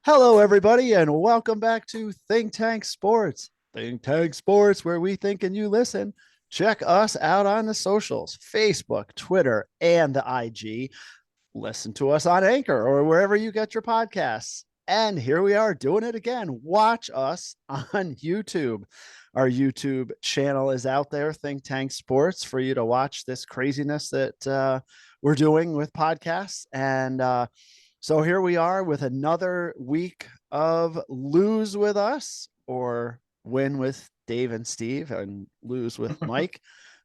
Hello, everybody, and welcome back to Think Tank Sports. Think Tank Sports, where we think and you listen. Check us out on the socials: Facebook, Twitter, and the IG. Listen to us on Anchor or wherever you get your podcasts. And here we are doing it again. Watch us on YouTube. Our YouTube channel is out there, Think Tank Sports, for you to watch this craziness that we're doing with podcasts. And so here we are with another week of Lose With Us or Win with Dave and Steve and Lose with Mike,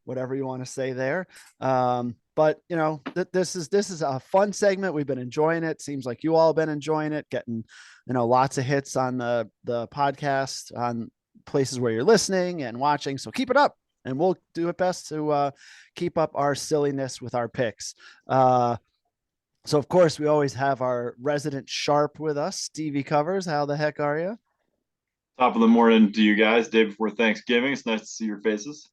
whatever you want to say there. But you know, this is a fun segment. We've been enjoying it. Seems like you all have been enjoying it, getting lots of hits on the podcast on places where you're listening and watching. So keep it up, and we'll do it best to keep up our silliness with our picks. So of course we always have our resident sharp with us, Stevie Covers. How the heck are you? Top of the morning to you guys, day before Thanksgiving. It's nice to see your faces.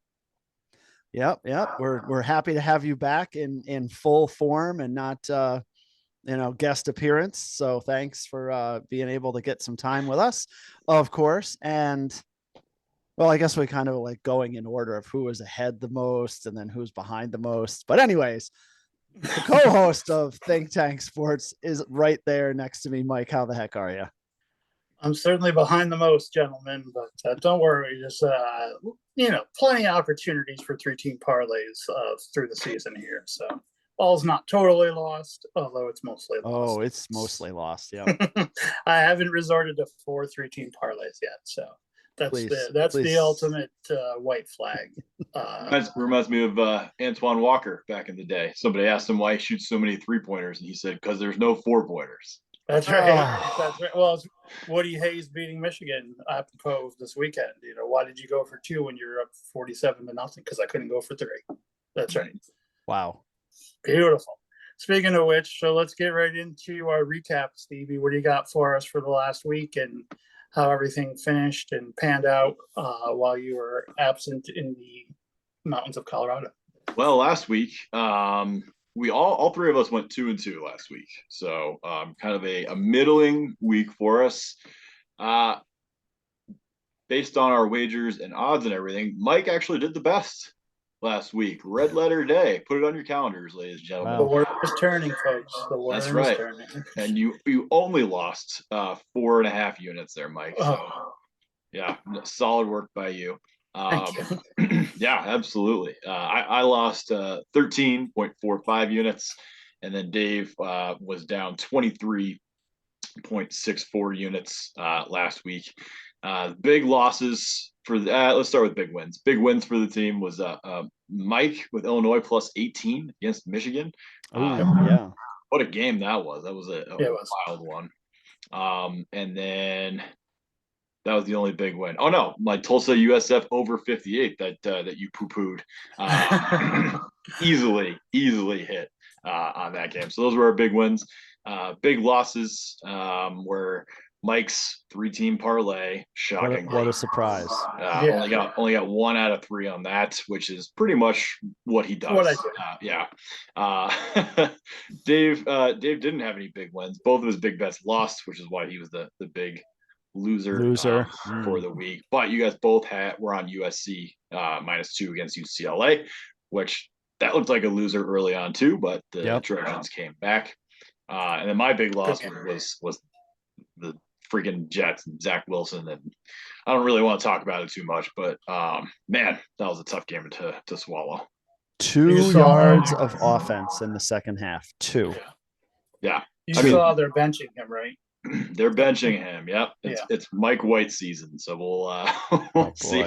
Yep. We're happy to have you back in full form and not guest appearance. So thanks for being able to get some time with us, of course. And well, I guess we kind of like going in order of who was ahead the most and then who's behind the most. But anyways, the co-host of Think Tank Sports is right there next to me. Mike, how the heck are you? I'm certainly behind the most, gentlemen, but don't worry. Just plenty of opportunities for three-team parlays through the season here. So all's not totally lost, although it's mostly lost. Oh, it's mostly lost. Yeah. I haven't resorted to four three-team parlays yet, so that's the ultimate white flag. Reminds me of Antoine Walker back in the day. Somebody asked him why he shoots so many 3-pointers, and he said, "Because there's no 4-pointers." That's right. Oh. That's right. Well, it's Woody Hayes beating Michigan apropos this weekend. Why did you go for 2 when you're up 47-0? Because I couldn't go for 3. That's right. Wow. Beautiful. Speaking of which, so let's get right into our recap, Stevie. What do you got for us for the last week and how everything finished and panned out while you were absent in the mountains of Colorado? Well, last week, we all three of us went 2-2 last week. So kind of a middling week for us. Based on our wagers and odds and everything, Mike actually did the best last week. Red letter day. Put it on your calendars, ladies and gentlemen. Wow. The worm is turning, folks. The worm That's right. is turning. And you only lost 4.5 units there, Mike. So yeah, solid work by you. Thank you. Yeah, absolutely. I lost 13.45 units, and then Dave was down 23.64 units last week. Big losses for let's start with big wins. Big wins for the team was Mike with Illinois plus 18 against Michigan. Yeah. What a game that was. That was a wild one. And then that was the only big win. Oh no, my Tulsa USF over 58 that you poo-pooed. Easily hit on that game. So those were our big wins. Big losses were Mike's 3-team parlay. Shockingly, what a surprise! Only got 1 out of 3 on that, which is pretty much what he does. What I do. Dave didn't have any big wins. Both of his big bets lost, which is why he was the big loser for the week. But you guys both were on USC -2 against UCLA, which that looked like a loser early on too, but the Trojans came back. And then my big loss was the freaking Jets and Zach Wilson. And I don't really want to talk about it too much, but man, that was a tough game to swallow. 2 yards of offense in the second half. 2. Yeah. You saw they're benching him, right? They're benching him. Yep. It's Mike White season. So we'll see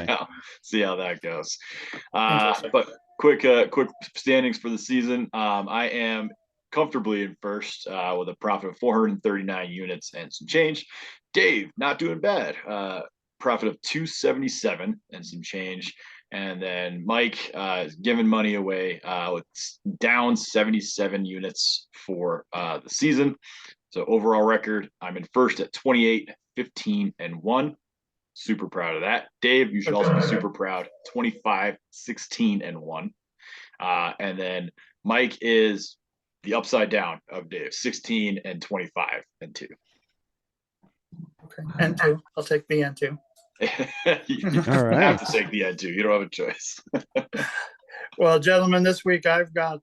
how that goes. But quick standings for the season. I am comfortably in first with a profit of 439 units and some change. Dave, not doing bad. Profit of 277 and some change. And then Mike is giving money away with down 77 units for the season. So overall record, I'm in first at 28, 15, and 1. Super proud of that. Dave, you should also be super proud. 25, 16, and 1. And then Mike is the upside down of Dave, 16 and 25 and 2. Okay. N2. I'll take the N2. You All right. have to take the N2. You don't have a choice. Well, gentlemen, this week I've got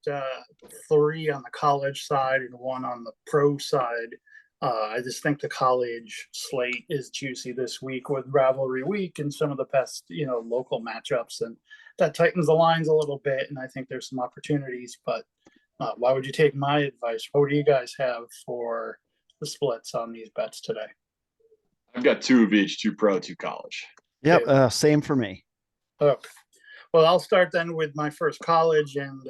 3 on the college side and 1 on the pro side. I just think the college slate is juicy this week with rivalry week and some of the best, local matchups, and that tightens the lines a little bit. And I think there's some opportunities. But why would you take my advice? What do you guys have for the splits on these bets today? I've got 2 of each, 2 pro, 2 college. Yep. Same for me. Okay. Well, I'll start then with my first college, and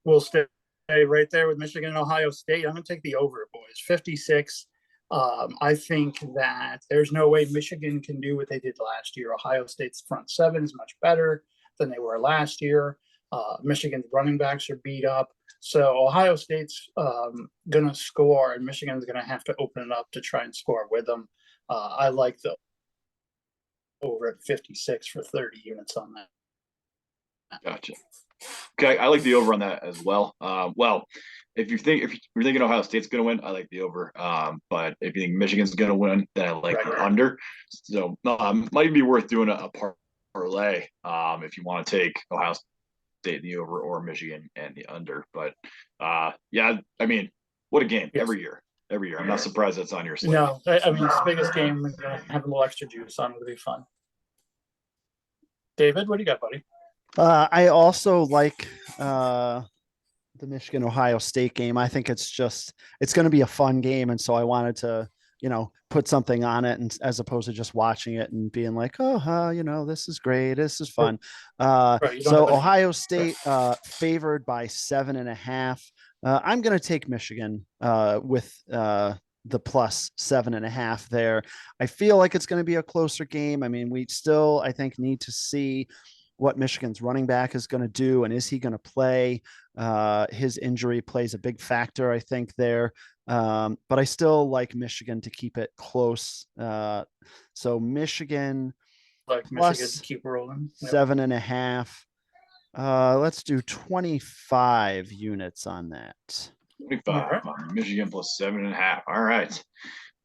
we'll stay right there with Michigan and Ohio State. I'm going to take the over, boys. 56. I think that there's no way Michigan can do what they did last year. Ohio State's front 7 is much better than they were last year. Michigan's running backs are beat up. So Ohio State's going to score, and Michigan's going to have to open it up to try and score with them. I like the over at 56 for 30 units on that. Gotcha. Okay, I like the over on that as well. Well, if you're thinking Ohio State's going to win, I like the over. But if you think Michigan's going to win, then I like the under. So might be worth doing a parlay if you want to take Ohio State in the over or Michigan and the under. But yeah, I mean, what a game every year. I'm not surprised that's on your slate. No, I mean, it's the biggest game. We're going to have a little extra juice on it. It'll be fun. David, what do you got, buddy? I also like the Michigan-Ohio State game. I think it's going to be a fun game. And so I wanted to, put something on it, and as opposed to just watching it and being like, this is great. This is fun. So Ohio State favored by 7.5. I'm going to take Michigan with the plus 7.5 there. I feel like it's going to be a closer game. I mean, we still, I think, need to see what Michigan's running back is going to do, and is he going to play? His injury plays a big factor, I think, there. But I still like Michigan to keep it close. So Michigan, Michigan to keep rolling. 7.5. Let's do 25 units on that. 25 on Michigan plus 7.5. All right.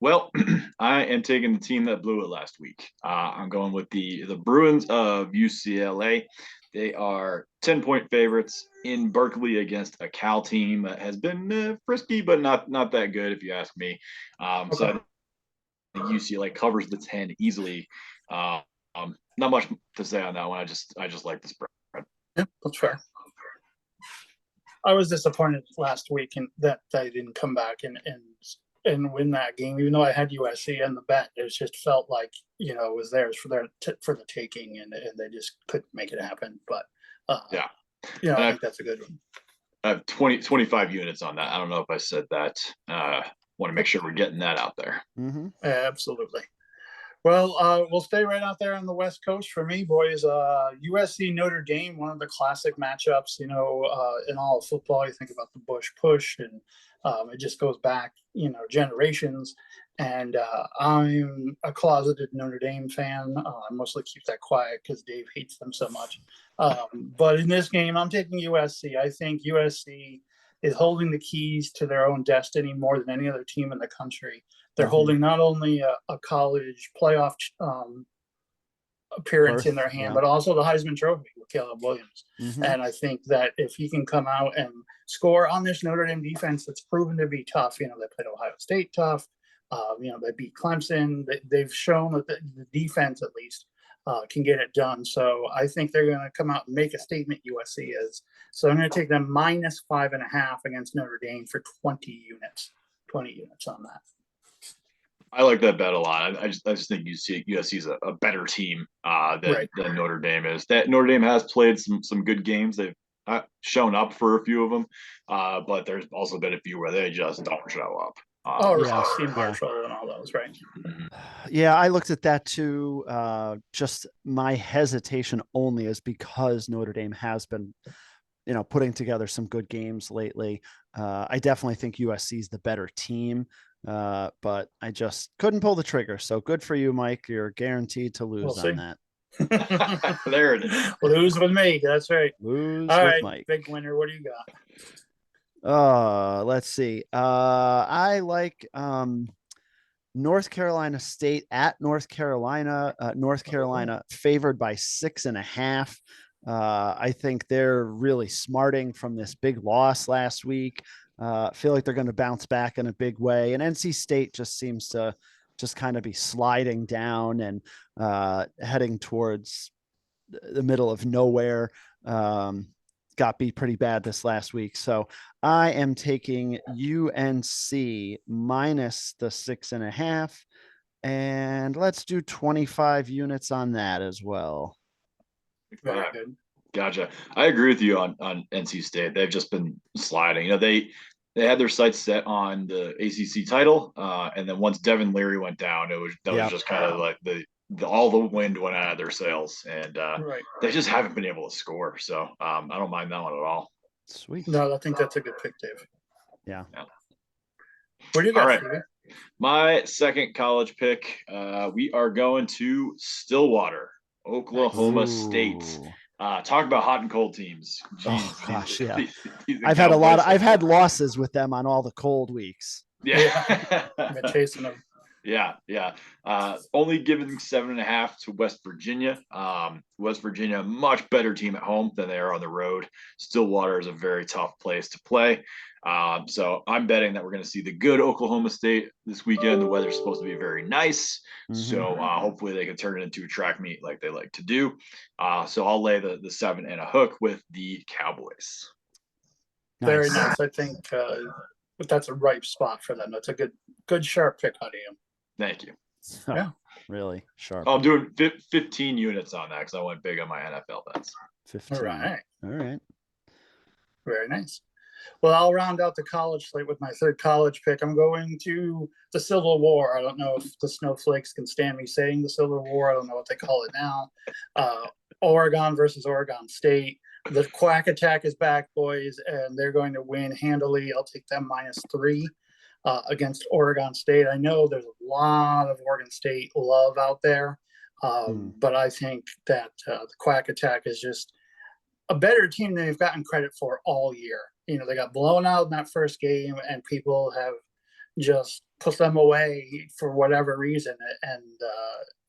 Well, I am taking the team that blew it last week. I'm going with the Bruins of UCLA. They are 10-point favorites in Berkeley against a Cal team that has been frisky, but not that good, if you ask me. So I think UCLA covers the 10 easily. Not much to say on that one. I just like the spread. Yeah, that's fair. I was disappointed last week that they didn't come back and win that game, even though I had USC in the bet. It just felt like it was theirs for the taking, and they just couldn't make it happen. But I think that's a good one. I have 25 units on that. I don't know if I said that. Want to make sure we're getting that out there. Mm-hmm. Absolutely. Well, we'll stay right out there on the West Coast for me, boys. USC Notre Dame, one of the classic matchups. In all of football, you think about the Bush push, and it just goes back, generations. And I'm a closeted Notre Dame fan. I mostly keep that quiet because Dave hates them so much. But in this game, I'm taking USC. I think USC is holding the keys to their own destiny more than any other team in the country. They're holding not only a college playoff appearance in their hand, but also the Heisman Trophy with Caleb Williams. Mm-hmm. And I think that if he can come out and score on this Notre Dame defense that's proven to be tough, they played Ohio State tough. They beat Clemson. They've shown that the defense, at least, can get it done. So I think they're going to come out and make a statement, USC is. So I'm going to take them minus 5.5 against Notre Dame for 20 units on that. I like that bet a lot. I just think USC is a better team than Notre Dame is. That Notre Dame has played some good games. They've shown up for a few of them, but there's also been a few where they just don't show up. Steve Marshall and all those, right? Yeah, I looked at that too. Just my hesitation only is because Notre Dame has been, putting together some good games lately. I definitely think USC is the better team. But I just couldn't pull the trigger. So good for you, Mike. You're guaranteed to lose on that. There it is. Lose with me. That's right. Lose All with right, Mike. Big winner. What do you got? Let's see. I like North Carolina State at North Carolina. North Carolina favored by 6.5. I think they're really smarting from this big loss last week. Feel like they're going to bounce back in a big way. And NC State just seems to just kind of be sliding down and heading towards the middle of nowhere. Got beat pretty bad this last week. So I am taking UNC minus the 6.5. And let's do 25 units on that as well. Very good. Gotcha. I agree with you on NC State. They've just been sliding. They had their sights set on the ACC title, and then once Devin Leary went down, was just kind of like all the wind went out of their sails, and they just haven't been able to score. So I don't mind that one at all. Sweet. No, I think that's a good pick, Dave. Yeah. What do you got, Stevie? My second college pick, we are going to Stillwater, Oklahoma State. Talk about hot and cold teams. Jeez, oh gosh, I've had losses with them on all the cold weeks. Yeah. I've been chasing them. Yeah. Only giving 7.5 to West Virginia. West Virginia, a much better team at home than they are on the road. Stillwater is a very tough place to play. So I'm betting that we're going to see the good Oklahoma State this weekend. The weather's supposed to be very nice. Mm-hmm. So hopefully they can turn it into a track meet like they like to do. So I'll lay the 7 and a hook with the Cowboys. Very nice. I think that's a ripe spot for them. That's a good sharp pick out of you. Thank you. Yeah, really sharp. I'm doing 15 units on that because I went big on my NFL bets. 15. All right. Very nice. Well, I'll round out the college slate with my third college pick. I'm going to the Civil War. I don't know if the snowflakes can stand me saying the Civil War. I don't know what they call it now. Oregon versus Oregon State. The Quack Attack is back, boys, and they're going to win handily. I'll take them -3 against Oregon State. I know there's a lot of Oregon State love out there, but I think that the Quack Attack is just a better team than they've gotten credit for all year. They got blown out in that first game, and people have just put them away for whatever reason. And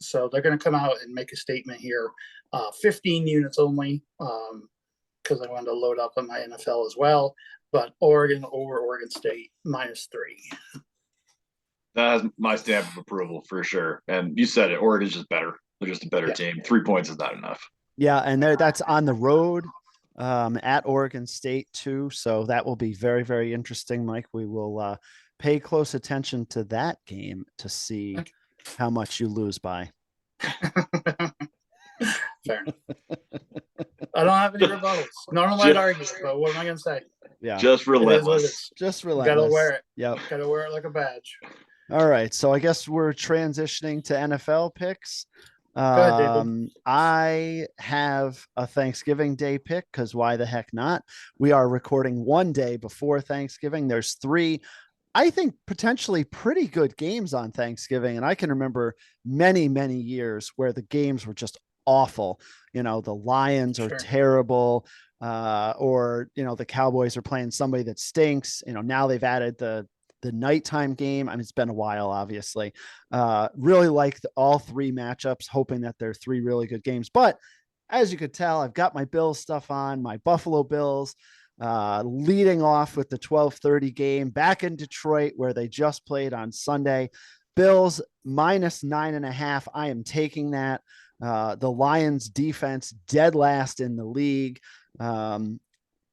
so they're going to come out and make a statement here. 15 units only, because I wanted to load up on my NFL as well. But Oregon over Oregon State -3. That has my stamp of approval for sure. And you said it, Oregon's just better. They're just a better team. 3 points is not enough. Yeah, and that's on the road at Oregon State too. So that will be very, very interesting, Mike. We will pay close attention to that game to see how much you lose by. Fair enough. I don't have any rebuttals. Normally I'd argue, but what am I going to say? Yeah, just relentless. Just relentless. Gotta wear it. Yep. Gotta wear it like a badge. All right, so I guess we're transitioning to NFL picks. I have a Thanksgiving Day pick because why the heck not? We are recording one day before Thanksgiving. There's 3, I think, potentially pretty good games on Thanksgiving. And I can remember many, many years where the games were just awful. The Lions are terrible, or, the Cowboys are playing somebody that stinks. Now they've added the nighttime game. I mean, it's been a while, obviously. Really like all 3 matchups, hoping that they're 3 really good games. But as you could tell, I've got my Bills stuff on, my Buffalo Bills, leading off with the 12:30 game back in Detroit, where they just played on Sunday. Bills -9.5. I am taking that. The Lions defense dead last in the league.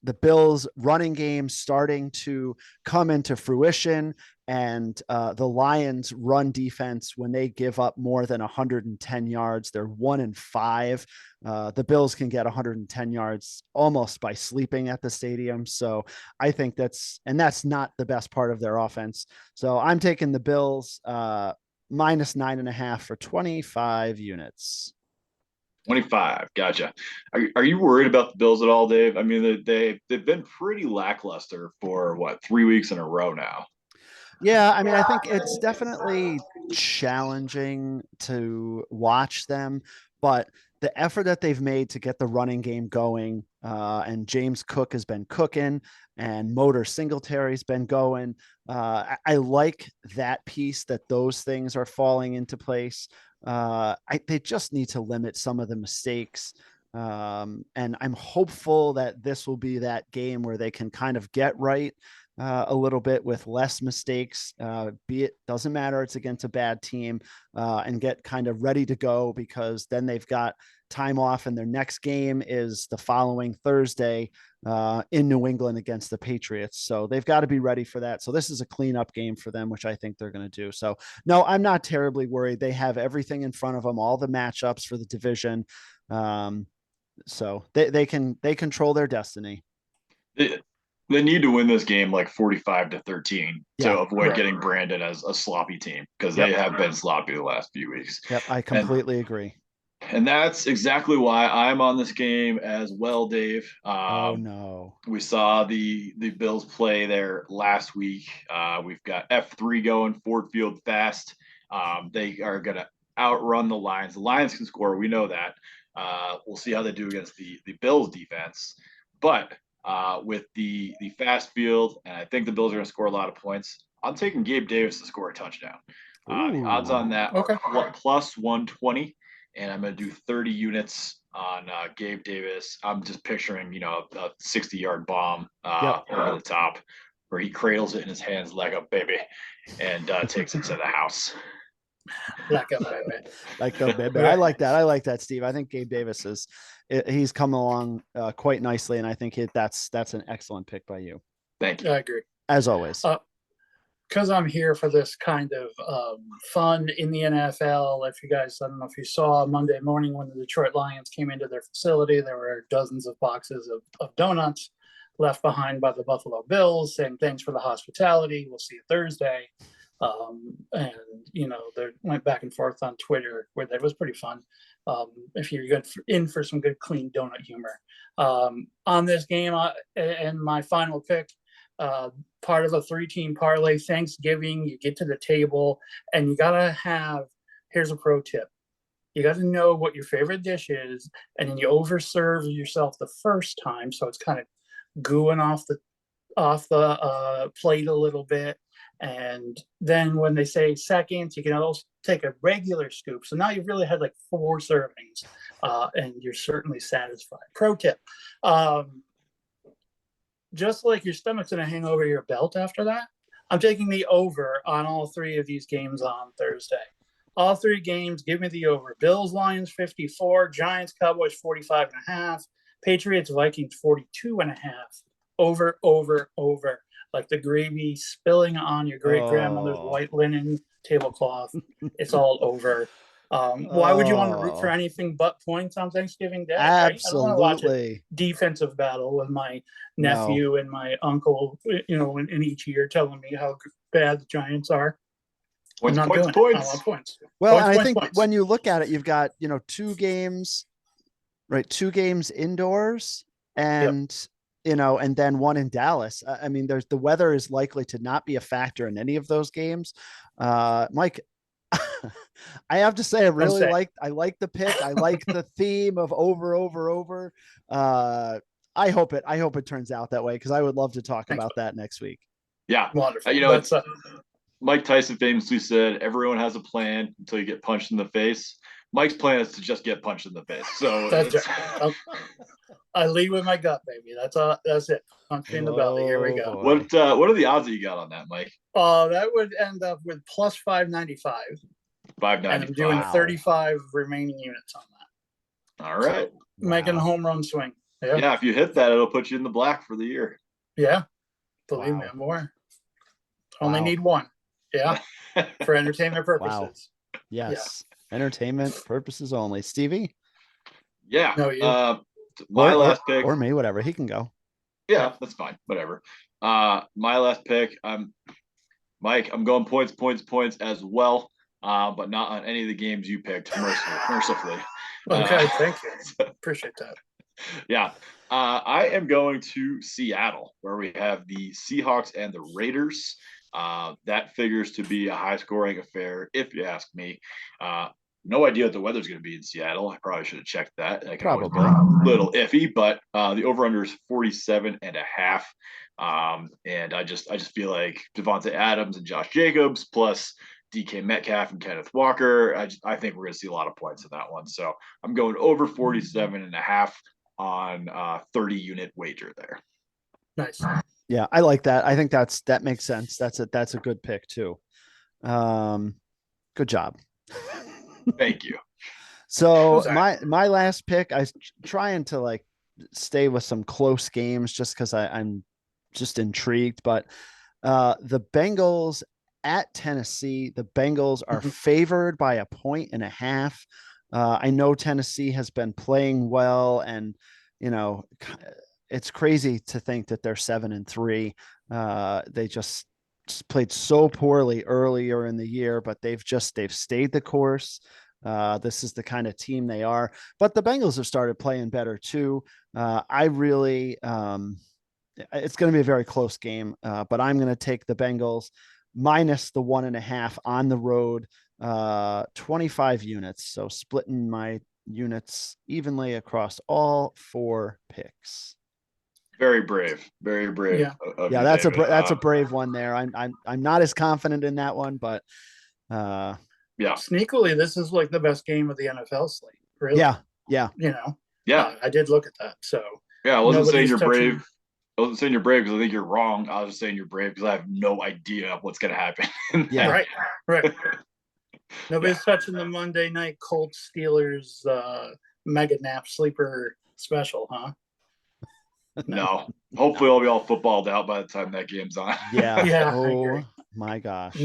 The Bills running game starting to come into fruition, and the Lions run defense, when they give up more than 110 yards, they're 1-5. The Bills can get 110 yards almost by sleeping at the stadium. So I think that's not the best part of their offense. So I'm taking the Bills -9.5 for 25 units. 25. Gotcha. Are you worried about the Bills at all, Dave? I mean, they've been pretty lackluster for 3 weeks in a row now. Yeah, I mean, I think it's definitely challenging to watch them, but the effort that they've made to get the running game going and James Cook has been cooking, and Motor Singletary's been going. I like that piece, that those things are falling into place. They just need to limit some of the mistakes. And I'm hopeful that this will be that game where they can kind of get right a little bit with less mistakes. Be it doesn't matter, it's against a bad team, and get kind of ready to go, because then they've got time off, and their next game is the following Thursday in New England against the Patriots. So they've got to be ready for that. So this is a cleanup game for them, which I think they're going to do. So no, I'm not terribly worried. They have everything in front of them, all the matchups for the division. So they control their destiny. They need to win this game like 45-13 to avoid getting branded as a sloppy team, because they have been sloppy the last few weeks. Yep, I completely agree. And that's exactly why I'm on this game as well, Dave. Oh no. We saw the Bills play there last week. We've got F3 going, Ford Field fast. They are going to outrun the Lions. The Lions can score. We know that. We'll see how they do against the Bills defense. But with the fast field, and I think the Bills are going to score a lot of points, I'm taking Gabe Davis to score a touchdown. The odds on that are plus 120, and I'm going to do 30 units on Gabe Davis. I'm just picturing, a 60-yard bomb over the top, where he cradles it in his hands like a baby and takes it to the house. Like a baby. Like a baby. I like that. I like that, Steve. I think Gabe Davis he's come along quite nicely, and I think that's an excellent pick by you. Thank you. I agree. As always. Because I'm here for this kind of fun in the NFL. If you guys, I don't know if you saw Monday morning when the Detroit Lions came into their facility, there were dozens of boxes of donuts left behind by the Buffalo Bills saying thanks for the hospitality. We'll see you Thursday. And they went back and forth on Twitter, where that was pretty fun. If you're in for some good clean donut humor on this game, and my final pick, part of a 3-team parlay, Thanksgiving, you get to the table and you gotta have. Here's a pro tip: you got to know what your favorite dish is, and then you overserve yourself the first time, so it's kind of gooing off the plate a little bit. And then when they say seconds, you can also take a regular scoop. So now you've really had like 4 servings, and you're certainly satisfied. Pro tip: just like your stomach's going to hang over your belt after that, I'm taking the over on all 3 of these games on Thursday. All 3 games, give me the over. Bills, Lions, 54. Giants, Cowboys, 45.5. Patriots, Vikings, 42.5. Over, over, over. Like the gravy spilling on your great-grandmother's white linen tablecloth. It's all over. Why would you want to root for anything but points on Thanksgiving Day? Absolutely. Right? I don't want to watch a defensive battle with my nephew and my uncle, in each year telling me how bad the Giants are. Points. I want points. Well, I think when you look at it, you've got, 2 games, right? 2 games indoors, and and then 1 in Dallas. I mean, the weather is likely to not be a factor in any of those games. Mike, I have to say, I like the pick. I like the theme of over. I hope it turns out that way, because I would love to talk about that next week. Yeah. Wonderful. It's Mike Tyson famously said, everyone has a plan until you get punched in the face. Mike's plan is to just get punched in the face. So I lead with my gut, baby. That's it. Punch me in the belly. Here we go. What are the odds that you got on that, Mike? That would end up with plus 595. 595. And I'm doing 35 remaining units on that. All right. So, making a home run swing. Yeah, if you hit that, it'll put you in the black for the year. Yeah. Believe me, more. Only need 1. Yeah. For entertainment purposes. Yes. Yeah. Entertainment purposes only. Stevie? Yeah. No, you. My last pick. Or me, whatever. He can go. Yeah, that's fine. Whatever. My last pick. Mike, I'm going points as well, but not on any of the games you picked, mercifully. Okay, thank you. Appreciate that. Yeah. I am going to Seattle, where we have the Seahawks and the Raiders. That figures to be a high-scoring affair, if you ask me. no idea what the weather's going to be in Seattle. I probably should have checked that. I can always be Probably. a little iffy, but the over-under is 47.5. And I just feel like Devontae Adams and Josh Jacobs plus DK Metcalf and Kenneth Walker. I think we're going to see a lot of points in that one. So I'm going over 47.5 on 30-unit wager there. Nice. Yeah, I like that. I think that makes sense. That's a good pick too. Good job. Thank you. So my last pick, I was trying to like stay with some close games just because I'm just intrigued. But the Bengals at Tennessee, the Bengals are favored by 1.5. I know Tennessee has been playing well, and it's crazy to think that they're 7-3. They just played so poorly earlier in the year, but they've stayed the course. This is the kind of team they are, but the Bengals have started playing better too. I really, it's going to be a very close game, but I'm going to take the Bengals minus the 1.5 on the road, 25 units. So splitting my units evenly across all 4 picks. Very brave. Yeah, that's a brave one there. I'm not as confident in that one, but yeah. Sneakily, this is like the best game of the NFL slate. Really? Yeah. Yeah. I did look at that. So yeah, I wasn't saying you're brave. I wasn't saying you're brave because I think you're wrong. I was just saying you're brave because I have no idea what's going to happen. Yeah, right. Nobody's touching the Monday night Colts Steelers mega nap sleeper special, huh? No. Hopefully, I'll be all footballed out by the time that game's on. Yeah. Oh my gosh.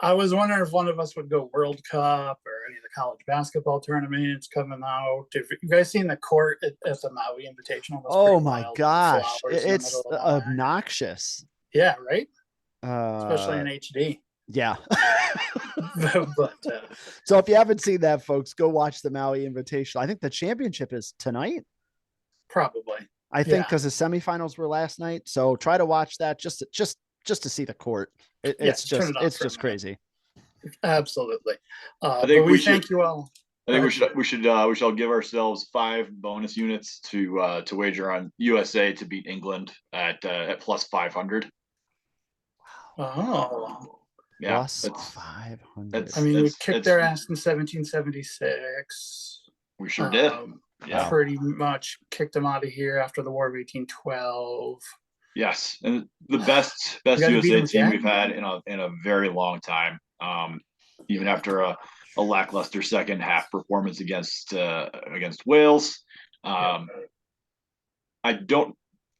I was wondering if one of us would go World Cup or any of the college basketball tournaments coming out. Have you guys seen the court at the Maui Invitational? Oh my gosh, it's obnoxious. Yeah, right. Especially in HD. Yeah. but so if you haven't seen that, folks, go watch the Maui Invitational. I think the championship is tonight. Probably. I think because the semifinals were last night. So try to watch that just to see the court. It's just crazy. Absolutely. I think we thank you all. I think we should give ourselves 5 bonus units to wager on USA to beat England at plus 500. Oh. Yeah, plus 500. I mean, we kicked their ass in 1776. We sure did. Yeah, pretty much kicked them out of here after the War of 1812. Yes, and the best USA team we've had in a very long time. Even after a lackluster second half performance against Wales, I don't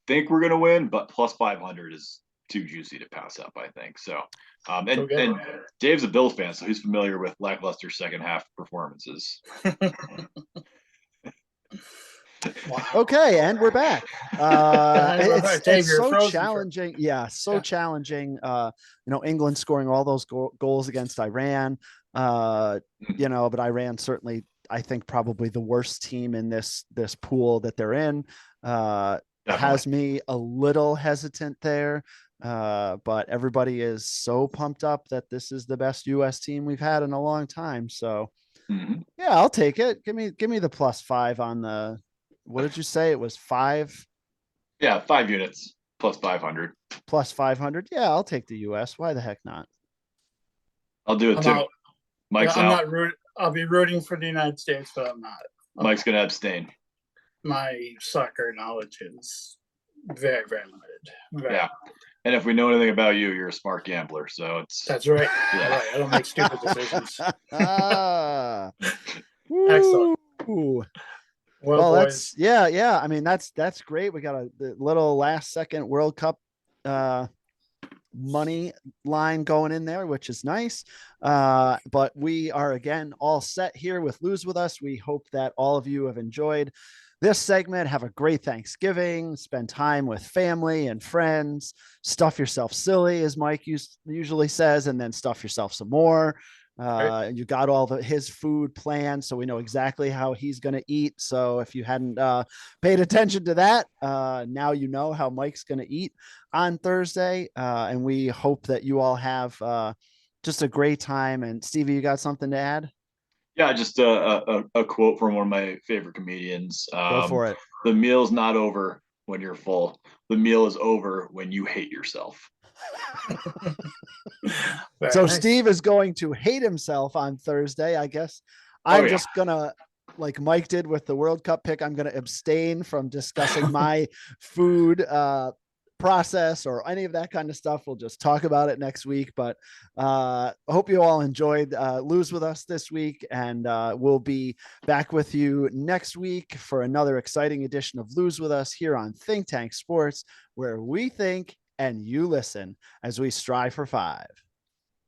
think we're gonna win, but plus 500 is too juicy to pass up, I think. So, and Dave's a Bills fan, so he's familiar with lackluster second half performances. Wow. Okay, and we're back. It's so challenging. Yeah, so challenging. England scoring all those goals against Iran. But Iran certainly, I think, probably the worst team in this pool that they're in. Has me a little hesitant there. But everybody is so pumped up that this is the best US team we've had in a long time. So yeah, I'll take it. Give me the plus 5 on the. What did you say? It was 5? Yeah, 5 units plus 500. Plus 500. Yeah, I'll take the US. Why the heck not? I'll do it too. Mike's out. I'll be rooting for the United States, but I'm not. Mike's gonna abstain. My soccer knowledge is very, very limited. Yeah. And if we know anything about you, you're a smart gambler. So that's right. Yeah. Right. I don't make stupid decisions. Excellent. Well, boys. that's I mean, that's great. We got a little last second World Cup money line going in there, which is nice. But we are again all set here with Lose With Us. We hope that all of you have enjoyed this segment. Have a great Thanksgiving, spend time with family and friends, stuff yourself silly, as Mike usually says, and then stuff yourself some more. You got all his food planned, so we know exactly how he's going to eat. So if you hadn't paid attention to that, now you know how Mike's going to eat on Thursday. And we hope that you all have just a great time. And Stevie, you got something to add? Yeah, just a quote from one of my favorite comedians. Go for it. The meal's not over when you're full. The meal is over when you hate yourself. So nice. Steve is going to hate himself on Thursday, I guess. I'm just gonna, like Mike did with the World Cup pick, I'm gonna abstain from discussing my food process or any of that kind of stuff. We'll just talk about it next week. But I hope you all enjoyed Lose With Us this week, and we'll be back with you next week for another exciting edition of Lose With Us here on Think Tank Sports, where we think and you listen as we strive for 5.